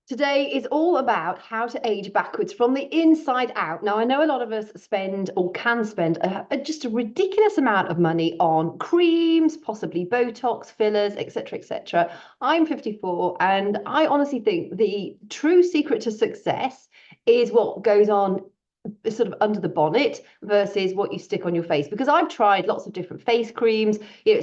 Today is all about how to age backwards from the inside out. Now, I know a lot of us spend or can spend just a ridiculous amount of money on creams, possibly Botox, fillers, etc., etc. I'm 54, and I honestly think the true secret to success is what goes on sort of under the bonnet versus what you stick on your face, because I've tried lots of different face creams.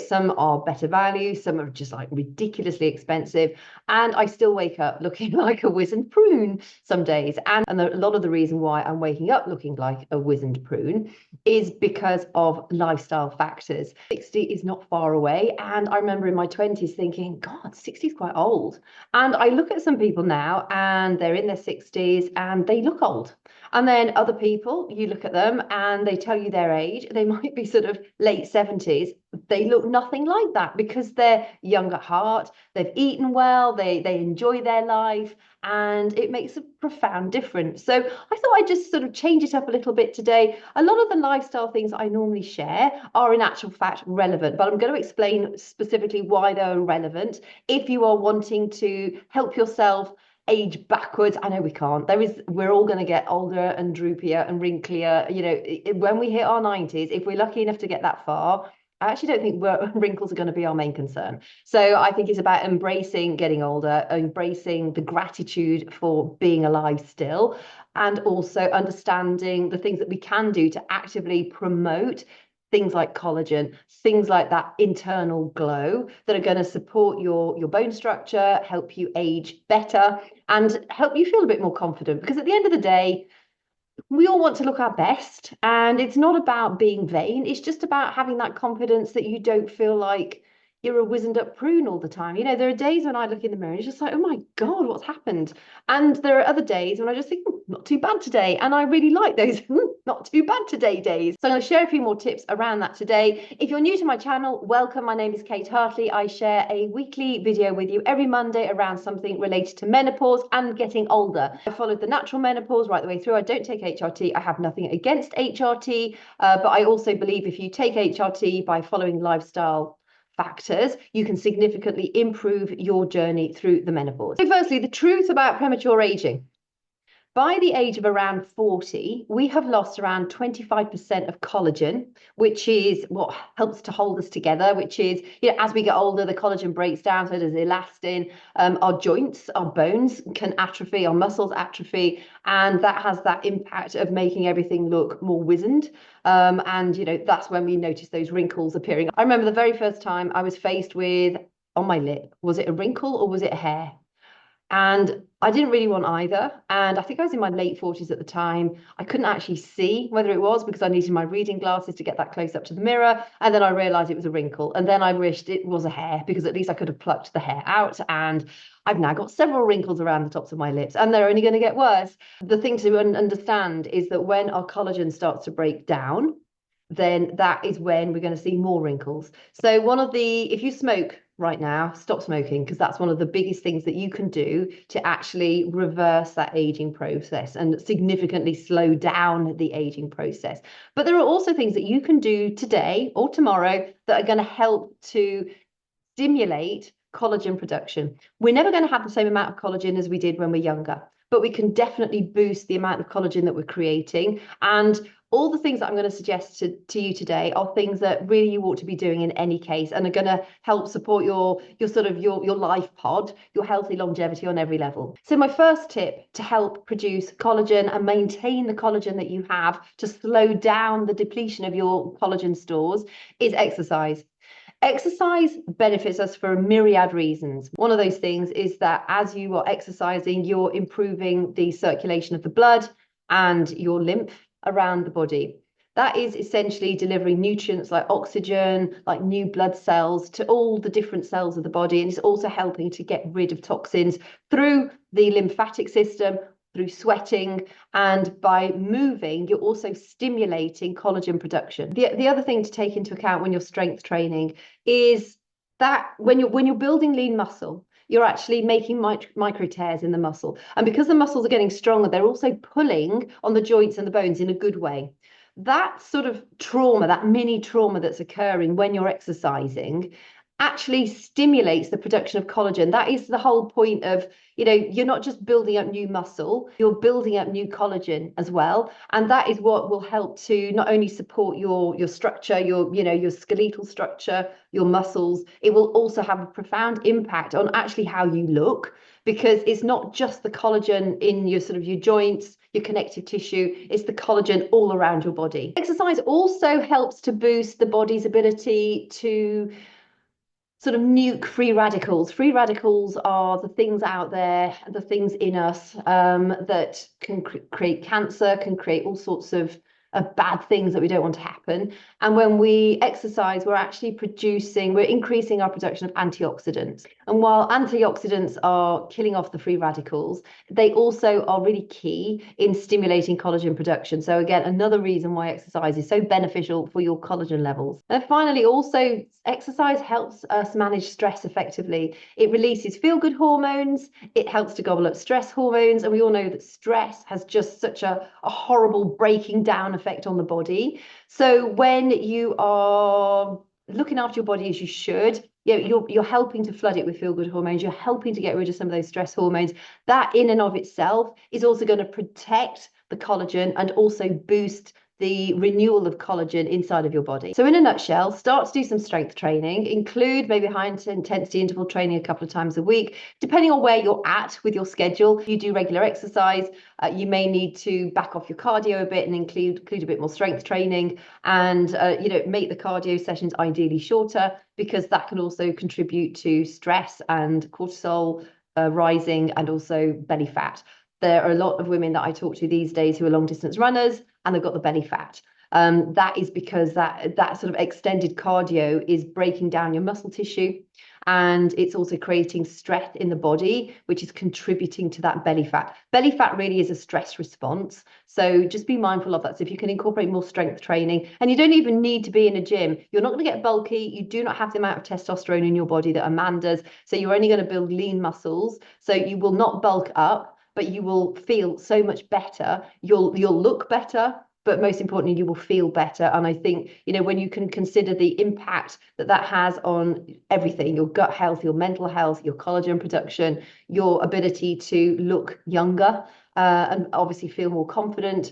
Some are better value, some are just like ridiculously expensive, and I still wake up looking like a wizened prune some days. And a lot of the reason why I'm waking up looking like a wizened prune is because of lifestyle factors. 60 is not far away, and I remember in my 20s thinking, God, 60 is quite old. And I look at some people now and they're in their 60s and they look old. And then other people, you look at them and they tell you their age. They might be sort of late 70s. They look nothing like that because they're young at heart. They've eaten well. They enjoy their life, and it makes a profound difference. So I thought I'd just sort of change it up a little bit today. A lot of the lifestyle things I normally share are in actual fact relevant, but I'm going to explain specifically why they're relevant if you are wanting to help yourself age backwards. I know we can't. We're all going to get older and droopier and wrinklier. When we hit our 90s, if we're lucky enough to get that far, I actually don't think wrinkles are going to be our main concern. So I think it's about embracing getting older, embracing the gratitude for being alive still, and also understanding the things that we can do to actively promote things like collagen, things like that internal glow that are going to support your bone structure, help you age better, and help you feel a bit more confident. Because at the end of the day, we all want to look our best, and it's not about being vain. It's just about having that confidence that you don't feel like you're a wizened up prune all the time. There are days when I look in the mirror and it's just like, oh my God, what's happened? And there are other days when I just think, not too bad today. And I really like those not too bad today days. So I'm going to share a few more tips around that today. If you're new to my channel, welcome. My name is Kate Hartley. I share a weekly video with you every Monday around something related to menopause and getting older. I followed the natural menopause right the way through. I don't take HRT. I have nothing against HRT, but I also believe if you take HRT by following lifestyle factors, you can significantly improve your journey through the menopause. So firstly, the truth about premature aging. By the age of around 40, we have lost around 25% of collagen, which is what helps to hold us together, which is, as we get older, the collagen breaks down, so does elastin. Our joints, our bones can atrophy, our muscles atrophy, and that has that impact of making everything look more wizened. And that's when we notice those wrinkles appearing. I remember the very first time I was faced with, on my lip, was it a wrinkle or was it a hair? And I didn't really want either. And I think I was in my late 40s at the time. I couldn't actually see whether it was because I needed my reading glasses to get that close up to the mirror. And then I realized it was a wrinkle. And then I wished it was a hair because at least I could have plucked the hair out. And I've now got several wrinkles around the tops of my lips, and they're only going to get worse. The thing to understand is that when our collagen starts to break down, then that is when we're going to see more wrinkles. So if you smoke right now, stop smoking, because that's one of the biggest things that you can do to actually reverse that aging process and significantly slow down the aging process. But there are also things that you can do today or tomorrow that are going to help to stimulate collagen production. We're never going to have the same amount of collagen as we did when we're younger, but we can definitely boost the amount of collagen that we're creating. And all the things that I'm going to suggest to you today are things that really you ought to be doing in any case, and are going to help support your life pod, your healthy longevity on every level. So my first tip to help produce collagen and maintain the collagen that you have to slow down the depletion of your collagen stores is exercise. Exercise benefits us for a myriad reasons. One of those things is that as you are exercising, you're improving the circulation of the blood and your lymph around the body. That is essentially delivering nutrients like oxygen, like new blood cells to all the different cells of the body. And it's also helping to get rid of toxins through the lymphatic system, through sweating, and by moving, you're also stimulating collagen production. The other thing to take into account when you're strength training is that when you're building lean muscle, you're actually making micro tears in the muscle. And because the muscles are getting stronger, they're also pulling on the joints and the bones in a good way. That sort of trauma, that mini trauma that's occurring when you're exercising, actually stimulates the production of collagen. That is the whole point of, you're not just building up new muscle, you're building up new collagen as well. And that is what will help to not only support your structure, your skeletal structure, your muscles. It will also have a profound impact on actually how you look, because it's not just the collagen in your sort of your joints, your connective tissue, it's the collagen all around your body. Exercise also helps to boost the body's ability to sort of nuke free radicals. Free radicals are the things out there, the things in us that can create cancer, can create all sorts of bad things that we don't want to happen. And when we exercise, we're increasing our production of antioxidants. And while antioxidants are killing off the free radicals, they also are really key in stimulating collagen production. So again, another reason why exercise is so beneficial for your collagen levels. And finally, also exercise helps us manage stress effectively. It releases feel-good hormones, it helps to gobble up stress hormones, and we all know that stress has just such a horrible breaking down effect on the body. So when you are looking after your body as you should, you're helping to flood it with feel-good hormones, you're helping to get rid of some of those stress hormones. That in and of itself is also going to protect the collagen and also boost the renewal of collagen inside of your body. So in a nutshell, start to do some strength training, include maybe high intensity interval training a couple of times a week, depending on where you're at with your schedule. If you do regular exercise, you may need to back off your cardio a bit and include a bit more strength training, and make the cardio sessions ideally shorter, because that can also contribute to stress and cortisol rising, and also belly fat. There are a lot of women that I talk to these days who are long distance runners and they've got the belly fat. That is because that sort of extended cardio is breaking down your muscle tissue, and it's also creating stress in the body, which is contributing to that belly fat. Belly fat really is a stress response. So just be mindful of that. So if you can incorporate more strength training, and you don't even need to be in a gym, you're not going to get bulky. You do not have the amount of testosterone in your body that a man does. So you're only going to build lean muscles. So you will not bulk up, but you will feel so much better. You'll look better, but most importantly, you will feel better. And I think, when you can consider the impact that has on everything, your gut health, your mental health, your collagen production, your ability to look younger, and obviously feel more confident,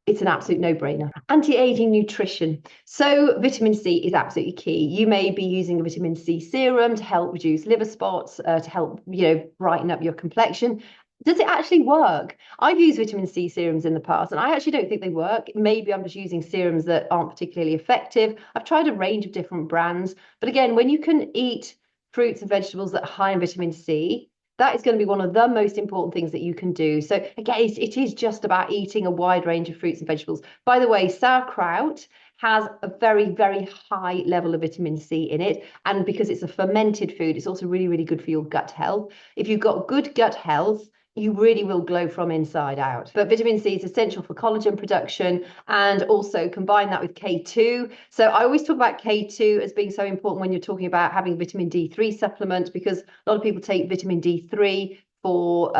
it's an absolute no-brainer. Anti-aging nutrition. So vitamin C is absolutely key. You may be using a vitamin C serum to help reduce liver spots, to help, brighten up your complexion. Does it actually work? I've used vitamin C serums in the past, and I actually don't think they work. Maybe I'm just using serums that aren't particularly effective. I've tried a range of different brands. But again, when you can eat fruits and vegetables that are high in vitamin C, that is going to be one of the most important things that you can do. So again, it is just about eating a wide range of fruits and vegetables. By the way, sauerkraut has a very, very high level of vitamin C in it. And because it's a fermented food, it's also really, really good for your gut health. If you've got good gut health, you really will glow from inside out. But vitamin C is essential for collagen production, and also combine that with K2. So I always talk about K2 as being so important when you're talking about having vitamin D3 supplement, because a lot of people take vitamin D3 for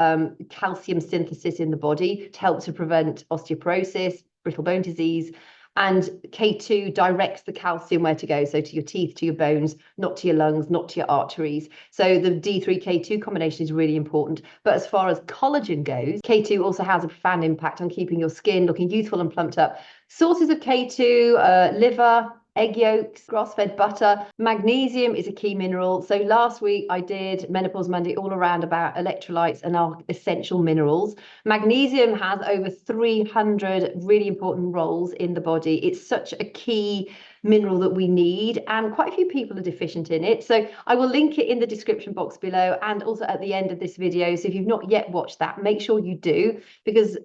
calcium synthesis in the body to help to prevent osteoporosis, brittle bone disease. And K2 directs the calcium where to go, so to your teeth, to your bones, not to your lungs, not to your arteries. So the D3-K2 combination is really important. But as far as collagen goes, K2 also has a profound impact on keeping your skin looking youthful and plumped up. Sources of K2, liver, egg yolks, grass-fed butter. Magnesium is a key mineral. So last week I did Menopause Monday all around about electrolytes and our essential minerals. Magnesium has over 300 really important roles in the body. It's such a key mineral that we need, and quite a few people are deficient in it. So I will link it in the description box below and also at the end of this video. So if you've not yet watched that, make sure you do, because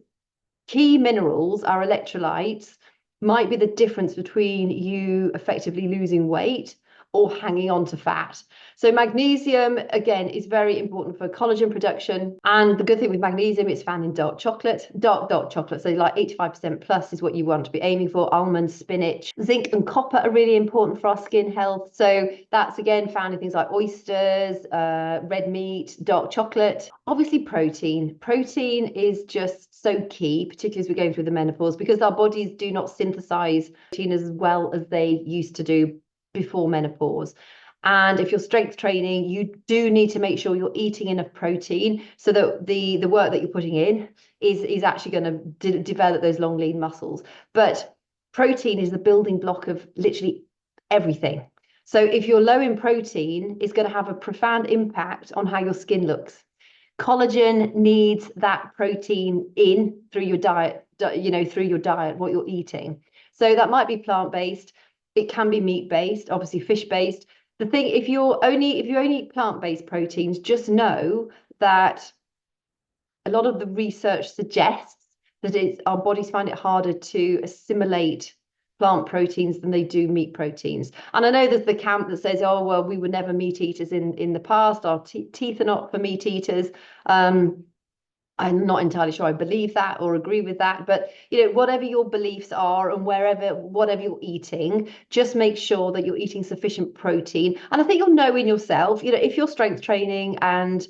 key minerals, our electrolytes, might be the difference between you effectively losing weight or hanging on to fat. So magnesium, again, is very important for collagen production. And the good thing with magnesium, it's found in dark chocolate, dark chocolate. So like 85% plus is what you want to be aiming for. Almonds, spinach, zinc and copper are really important for our skin health. So that's again found in things like oysters, red meat, dark chocolate. Obviously protein. Protein is just so key, particularly as we're going through the menopause, because our bodies do not synthesize protein as well as they used to do before menopause. And if you're strength training, you do need to make sure you're eating enough protein so that the work that you're putting in is actually going to develop those long lean muscles. But protein is the building block of literally everything. So if you're low in protein, it's going to have a profound impact on how your skin looks. Collagen needs that protein in through your diet, through your diet, what you're eating. So that might be plant-based. It can be meat-based, obviously fish-based. The thing, if you only eat plant-based proteins, just know that a lot of the research suggests that our bodies find it harder to assimilate plant proteins than they do meat proteins. And I know there's the camp that says, oh, well, we were never meat eaters in the past. Our teeth are not for meat eaters. I'm not entirely sure I believe that or agree with that, but whatever your beliefs are and whatever you're eating, just make sure that you're eating sufficient protein. And I think you'll know in yourself, if you're strength training and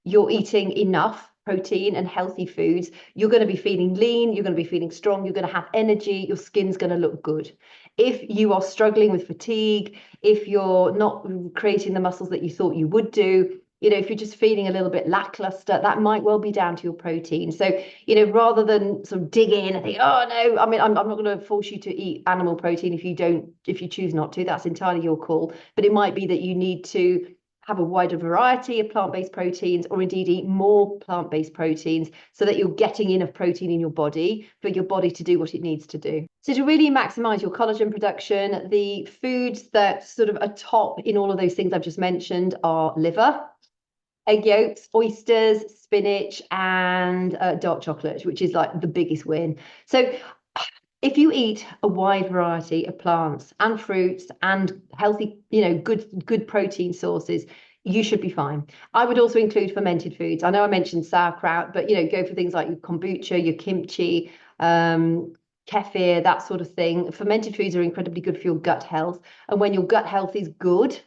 you're eating enough protein and healthy foods, you're going to be feeling lean, you're going to be feeling strong, you're going to have energy, your skin's going to look good. If you are struggling with fatigue, if you're not creating the muscles that you thought you would do, if you're just feeling a little bit lackluster, that might well be down to your protein. So, rather than sort of dig in and think, oh no, I mean, I'm not going to force you to eat animal protein if you choose not to, that's entirely your call. But it might be that you need to have a wider variety of plant-based proteins, or indeed eat more plant-based proteins so that you're getting enough protein in your body for your body to do what it needs to do. So to really maximize your collagen production, the foods that sort of are top in all of those things I've just mentioned are liver, egg yolks, oysters, spinach, and dark chocolate, which is like the biggest win. So if you eat a wide variety of plants and fruits and healthy, good protein sources, you should be fine. I would also include fermented foods. I know I mentioned sauerkraut, but go for things like your kombucha, your kimchi, kefir, that sort of thing. Fermented foods are incredibly good for your gut health. And when your gut health is good,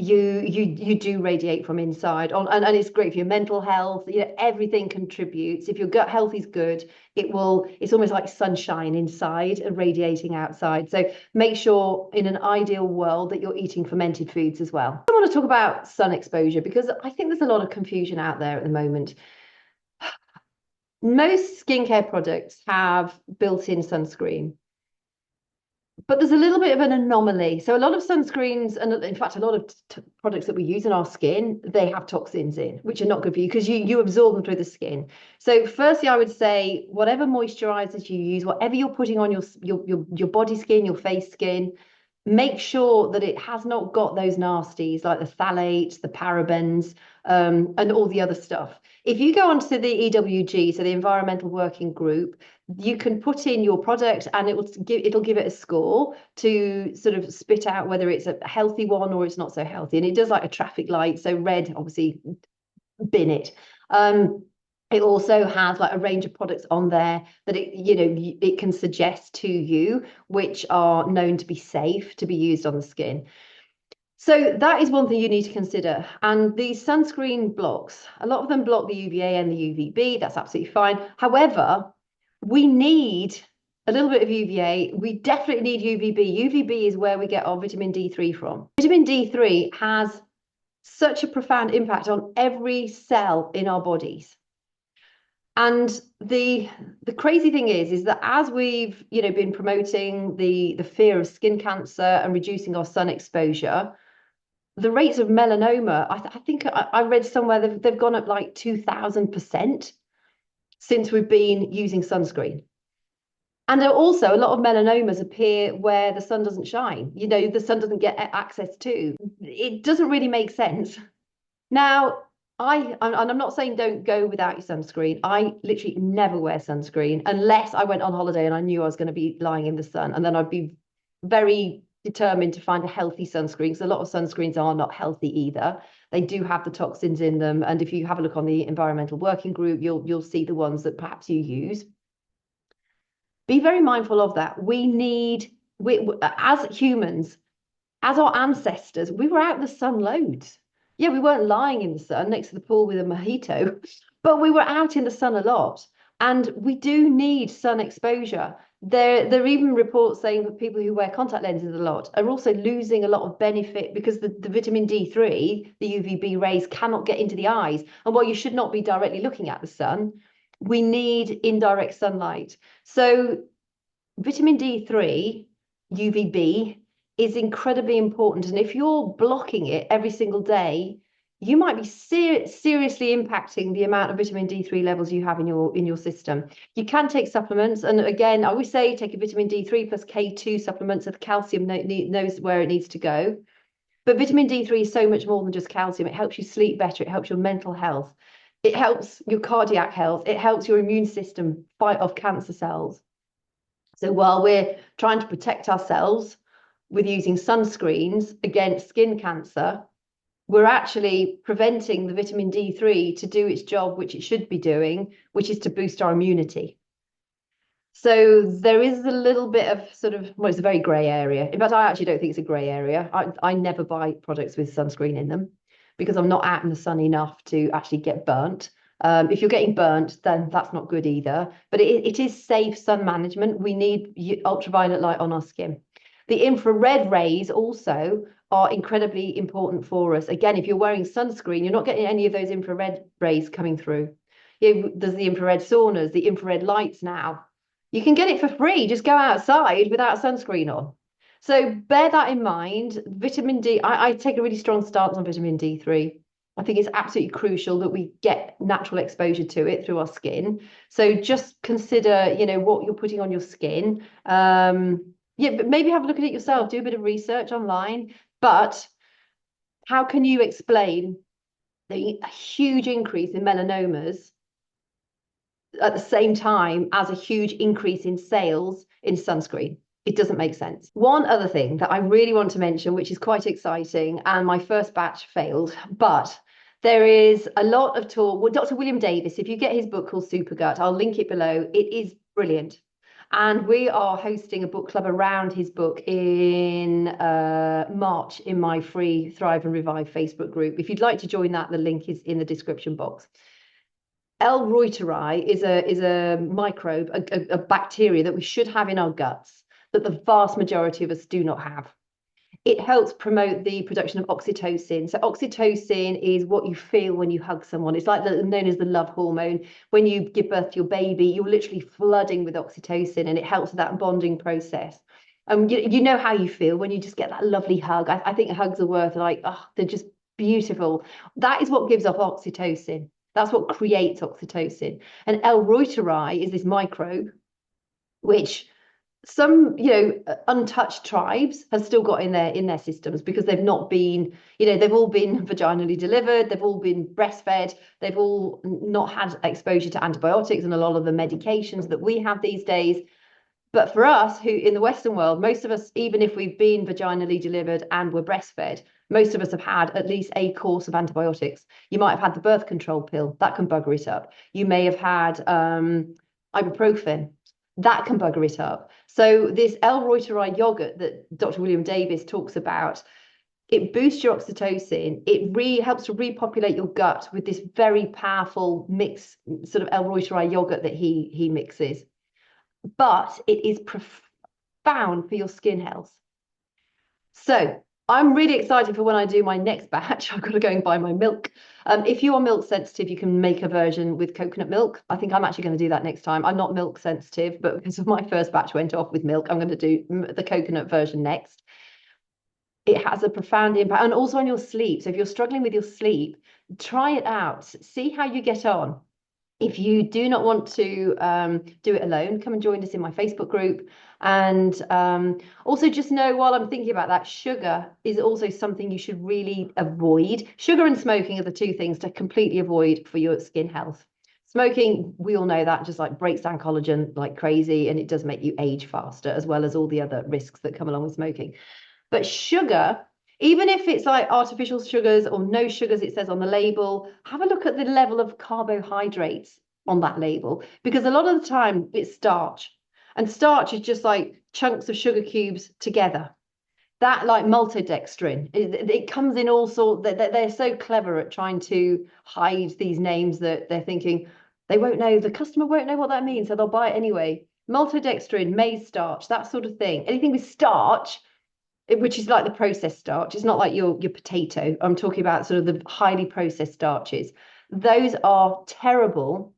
you do radiate from inside and it's great for your mental health. Everything contributes. If your gut health is good, it's almost like sunshine inside and radiating outside. So make sure in an ideal world that you're eating fermented foods as well. I want to talk about sun exposure because I think there's a lot of confusion out there at the moment. Most skincare products have built-in sunscreen, but there's a little bit of an anomaly. So a lot of sunscreens, and in fact, a lot of products that we use in our skin, they have toxins in, which are not good for you because you absorb them through the skin. So firstly, I would say whatever moisturizers you use, whatever you're putting on your body skin, your face skin, make sure that it has not got those nasties like the phthalates, the parabens, and all the other stuff. If you go onto the EWG, so the Environmental Working Group, you can put in your product and it'll give it a score to sort of spit out whether it's a healthy one or it's not so healthy. And it does like a traffic light. So red, obviously, bin it. It also has like a range of products on there that it can suggest to you, which are known to be safe to be used on the skin. So that is one thing you need to consider. And these sunscreen blocks, a lot of them block the UVA and the UVB. That's absolutely fine. However, we need a little bit of UVA. We definitely need UVB. UVB is where we get our vitamin D3 from. Vitamin D3 has such a profound impact on every cell in our bodies. And the crazy thing is that as we've been promoting the fear of skin cancer and reducing our sun exposure, the rates of melanoma, I think I read somewhere they've gone up like 2,000% since we've been using sunscreen. And also a lot of melanomas appear where the sun doesn't shine. The sun doesn't get access to. It doesn't really make sense. Now, I'm not saying don't go without your sunscreen. I literally never wear sunscreen unless I went on holiday and I knew I was going to be lying in the sun, and then I'd be very determined to find a healthy sunscreen, because a lot of sunscreens are not healthy either. They do have the toxins in them, and if you have a look on the Environmental Working Group, you'll see the ones that perhaps you use. Be very mindful of that. As humans, as our ancestors, we were out in the sun loads. Yeah, we weren't lying in the sun next to the pool with a mojito, but we were out in the sun a lot. And we do need sun exposure. There are even reports saying that people who wear contact lenses a lot are also losing a lot of benefit because the vitamin D3, the UVB rays, cannot get into the eyes. And while you should not be directly looking at the sun, we need indirect sunlight. So vitamin D3, UVB, is incredibly important. And if you're blocking it every single day, you might be seriously impacting the amount of vitamin D3 levels you have in your system. You can take supplements. And again, I always say take a vitamin D3 plus K2 supplement so the calcium knows where it needs to go. But vitamin D3 is so much more than just calcium. It helps you sleep better. It helps your mental health. It helps your cardiac health. It helps your immune system fight off cancer cells. So while we're trying to protect ourselves with using sunscreens against skin cancer, we're actually preventing the vitamin D3 to do its job, which it should be doing, which is to boost our immunity. So there is a little bit of sort of, well, it's a very grey area. In fact, I actually don't think it's a grey area. I never buy products with sunscreen in them because I'm not out in the sun enough to actually get burnt. If you're getting burnt, then that's not good either. But it is safe sun management. We need ultraviolet light on our skin. The infrared rays also are incredibly important for us. Again, if you're wearing sunscreen, you're not getting any of those infrared rays coming through. There's the infrared saunas, the infrared lights now. You can get it for free. Just go outside without sunscreen on. So bear that in mind. Vitamin D, I take a really strong stance on vitamin D3. I think it's absolutely crucial that we get natural exposure to it through our skin. So just consider, what you're putting on your skin. But maybe have a look at it yourself. Do a bit of research online. But how can you explain the huge increase in melanomas at the same time as a huge increase in sales in sunscreen? It doesn't make sense. One other thing that I really want to mention, which is quite exciting, and my first batch failed, but there is a lot of talk. Well, Dr. William Davis, if you get his book called Supergut, I'll link it below. It is brilliant. And we are hosting a book club around his book in March in my free Thrive and Revive Facebook group. If you'd like to join that, the link is in the description box. L. reuteri is a microbe, a bacteria that we should have in our guts that the vast majority of us do not have. It helps promote the production of oxytocin. So oxytocin is what you feel when you hug someone. It's like known as the love hormone. When you give birth to your baby, you're literally flooding with oxytocin, and it helps with that bonding process. You know how you feel when you just get that lovely hug. I think hugs are worth they're just beautiful. That is what gives off oxytocin. That's what creates oxytocin. And L. reuteri is this microbe, which some untouched tribes have still got in their systems because they've not been, they've all been vaginally delivered, they've all been breastfed, they've all not had exposure to antibiotics and a lot of the medications that we have these days. But for us, who in the Western world, most of us, even if we've been vaginally delivered and were breastfed, most of us have had at least a course of antibiotics. You might have had the birth control pill, that can bugger it up. You may have had ibuprofen, that can bugger it up. So this L. reuteri yogurt that Dr. William Davis talks about, it boosts your oxytocin. It helps to repopulate your gut with this very powerful mix, sort of L. reuteri yogurt that he mixes. But it is profound for your skin health. So I'm really excited for when I do my next batch. I've got to go and buy my milk. If you are milk sensitive, you can make a version with coconut milk. I think I'm actually going to do that next time. I'm not milk sensitive, but because of my first batch went off with milk, I'm going to do the coconut version next. It has a profound impact, and also on your sleep. So if you're struggling with your sleep, try it out. See how you get on. If you do not want to do it alone, come and join us in my Facebook group. And also just know, while I'm thinking about that, sugar is also something you should really avoid. Sugar and smoking are the two things to completely avoid for your skin health. Smoking, we all know that, just like breaks down collagen like crazy, and it does make you age faster, as well as all the other risks that come along with smoking. But sugar, even if it's like artificial sugars or no sugars, it says on the label, have a look at the level of carbohydrates on that label, because a lot of the time it's starch, and starch is just like chunks of sugar cubes together. That like maltodextrin, it comes in all sorts. They're so clever at trying to hide these names that they're thinking they won't know, the customer won't know what that means, so they'll buy it anyway. maltodextrin, maize starch, that sort of thing. Anything with starch, which is like the processed starch. It's not like your potato. I'm talking about sort of the highly processed starches. Those are terrible.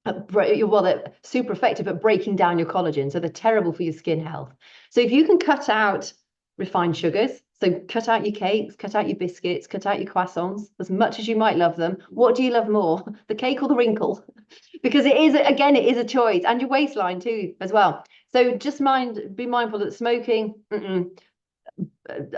Well, they're super effective at breaking down your collagen, so they're terrible for your skin health. So if you can cut out refined sugars, so cut out your cakes, cut out your biscuits, cut out your croissants, as much as you might love them, what do you love more, the cake or the wrinkle? Because it is, again, it is a choice, and your waistline too, as well. So just be mindful that smoking,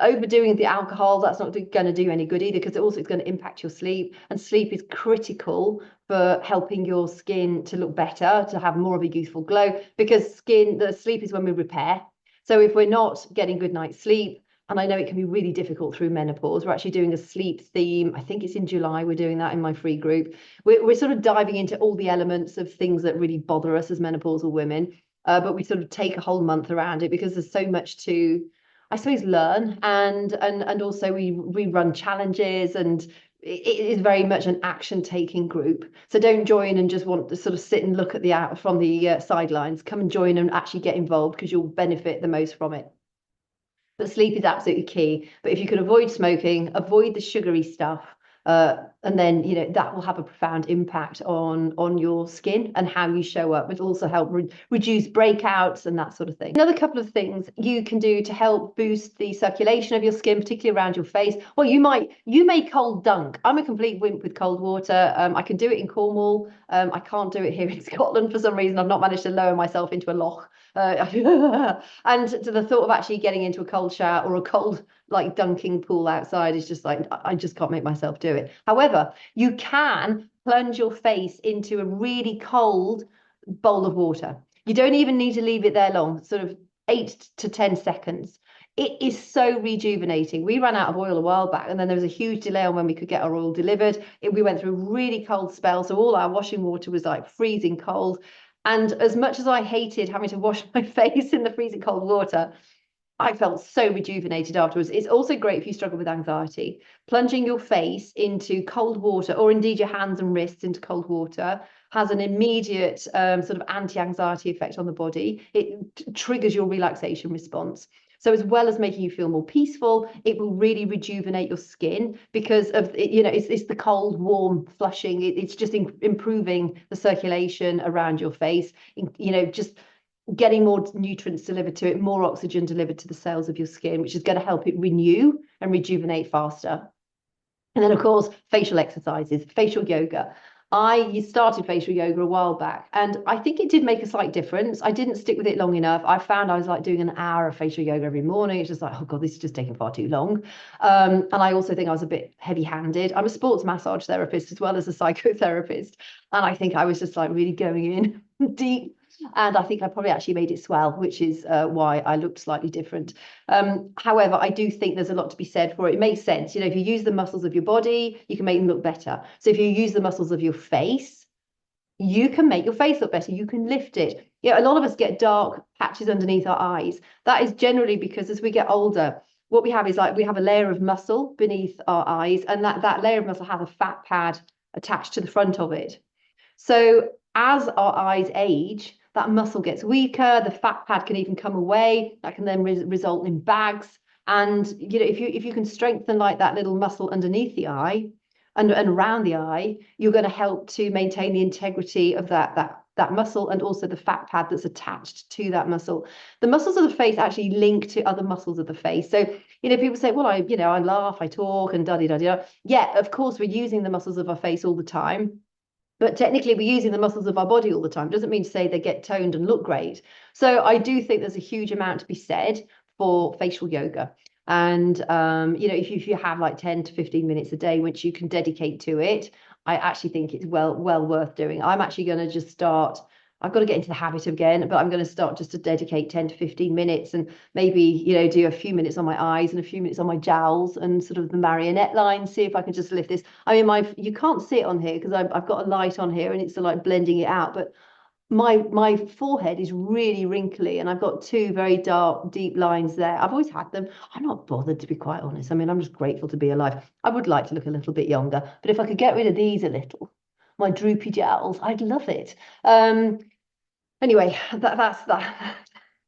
overdoing the alcohol, that's not going to do any good either, because it's going to impact your sleep, and sleep is critical for helping your skin to look better, to have more of a youthful glow, because the sleep is when we repair. So if we're not getting good night's sleep, and I know it can be really difficult through menopause, we're actually doing a sleep theme. I think it's in July. We're doing that in my free group. We're sort of diving into all the elements of things that really bother us as menopausal women. But we sort of take a whole month around it, because there's so much to, I suppose, learn, and also we run challenges, and it is very much an action taking group. So don't join and just want to sort of sit and look at the out from the sidelines. Come and join and actually get involved, because you'll benefit the most from it. But sleep is absolutely key. But if you can avoid smoking, avoid the sugary stuff, and then that will have a profound impact on your skin and how you show up. It'll also help reduce breakouts and that sort of thing. Another couple of things you can do to help boost the circulation of your skin, particularly around your face. Well, you may cold dunk. I'm a complete wimp with cold water. I can do it in Cornwall. I can't do it here in Scotland for some reason. I've not managed to lower myself into a loch. And to the thought of actually getting into a cold shower or a cold like dunking pool outside is just like, I just can't make myself do it. However, you can plunge your face into a really cold bowl of water. You don't even need to leave it there long, sort of 8 to 10 seconds. It is so rejuvenating. We ran out of oil a while back, and then there was a huge delay on when we could get our oil delivered. We went through a really cold spell, so all our washing water was like freezing cold. And as much as I hated having to wash my face in the freezing cold water, I felt so rejuvenated afterwards. It's also great if you struggle with anxiety. Plunging your face into cold water, or indeed your hands and wrists into cold water, has an immediate sort of anti-anxiety effect on the body. It triggers your relaxation response. So as well as making you feel more peaceful, it will really rejuvenate your skin, because of it's the cold, warm flushing. It's just improving the circulation around your face. Just getting more nutrients delivered to it, more oxygen delivered to the cells of your skin, which is going to help it renew and rejuvenate faster. And then, of course, facial exercises, facial yoga. I started facial yoga a while back, and I think it did make a slight difference. I didn't stick with it long enough. I found I was like doing an hour of facial yoga every morning. It's just like, oh God, this is just taking far too long. And I also think I was a bit heavy-handed. I'm a sports massage therapist as well as a psychotherapist. And I think I was just like really going in deep. And I think I probably actually made it swell, which is why I looked slightly different. However, I do think there's a lot to be said for it. It makes sense. If you use the muscles of your body, you can make them look better. So if you use the muscles of your face, you can make your face look better. You can lift it. A lot of us get dark patches underneath our eyes. That is generally because as we get older, what we have is like we have a layer of muscle beneath our eyes, and that layer of muscle has a fat pad attached to the front of it. So as our eyes age, that muscle gets weaker, the fat pad can even come away. That can then result in bags. And if you can strengthen like that little muscle underneath the eye and around the eye, you're going to help to maintain the integrity of that muscle, and also the fat pad that's attached to that muscle. The muscles of the face actually link to other muscles of the face. So people say, well, I laugh, I talk, and da-di-da-di-da. Yeah, of course, we're using the muscles of our face all the time. But technically, we're using the muscles of our body all the time. Doesn't mean to say they get toned and look great. So I do think there's a huge amount to be said for facial yoga. And, if you have like 10 to 15 minutes a day, which you can dedicate to it, I actually think it's well worth doing. I'm actually going to just start. I've got to get into the habit again, but I'm going to start just to dedicate 10 to 15 minutes, and maybe, do a few minutes on my eyes and a few minutes on my jowls and sort of the marionette line, see if I can just lift this. I mean, you can't see it on here because I've got a light on here and it's like blending it out, but my forehead is really wrinkly, and I've got 2 very dark, deep lines there. I've always had them. I'm not bothered, to be quite honest. I mean, I'm just grateful to be alive. I would like to look a little bit younger, but if I could get rid of these a little, my droopy jowls, I'd love it. Anyway, that's that.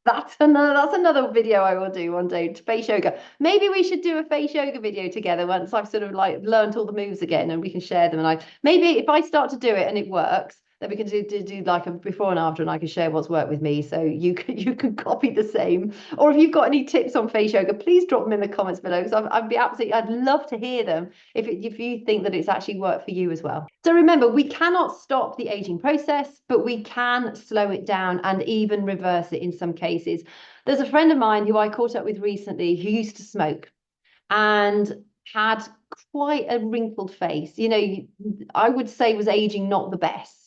That's another video I will do one day. Face yoga. Maybe we should do a face yoga video together once I've sort of like learned all the moves again, and we can share them. And I maybe if I start to do it and it works, then we can do like a before and after, and I can share what's worked with me, so you can copy the same. Or if you've got any tips on face yoga, please drop them in the comments below, because I'd love to hear them if you think that it's actually worked for you as well. So remember, we cannot stop the aging process, but we can slow it down and even reverse it in some cases. There's a friend of mine who I caught up with recently who used to smoke and had quite a wrinkled face. I would say was aging not the best.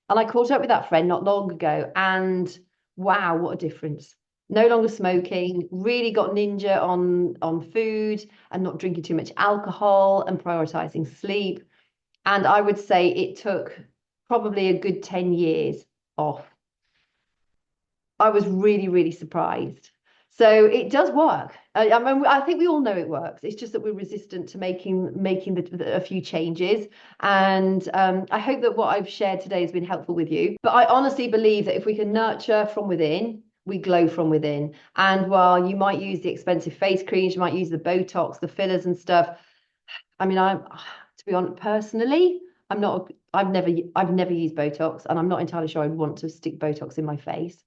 And I caught up with that friend not long ago, and wow, what a difference. No longer smoking, really got ninja on food and not drinking too much alcohol and prioritizing sleep. And I would say it took probably a good 10 years off. I was really, really surprised. So it does work. I mean, I think we all know it works. It's just that we're resistant to making a few changes. And I hope that what I've shared today has been helpful with you. But I honestly believe that if we can nurture from within, we glow from within. And while you might use the expensive face creams, you might use the Botox, the fillers and stuff. I mean, to be honest, personally, I've never used Botox, and I'm not entirely sure I'd want to stick Botox in my face.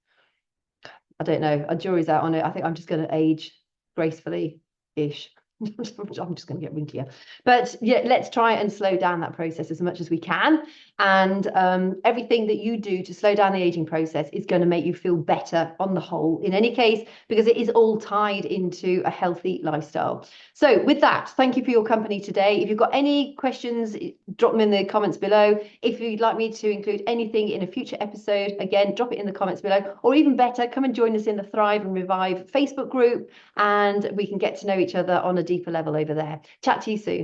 I don't know. A jury's out on it. I think I'm just going to age gracefully-ish. I'm just going to get wrinklier. But yeah, let's try and slow down that process as much as we can. And everything that you do to slow down the aging process is going to make you feel better on the whole, in any case, because it is all tied into a healthy lifestyle. So with that, thank you for your company today. If you've got any questions, drop them in the comments below. If you'd like me to include anything in a future episode, again, drop it in the comments below. Or even better, come and join us in the Thrive and Revive Facebook group, and we can get to know each other on a deeper level over there. Chat to you soon.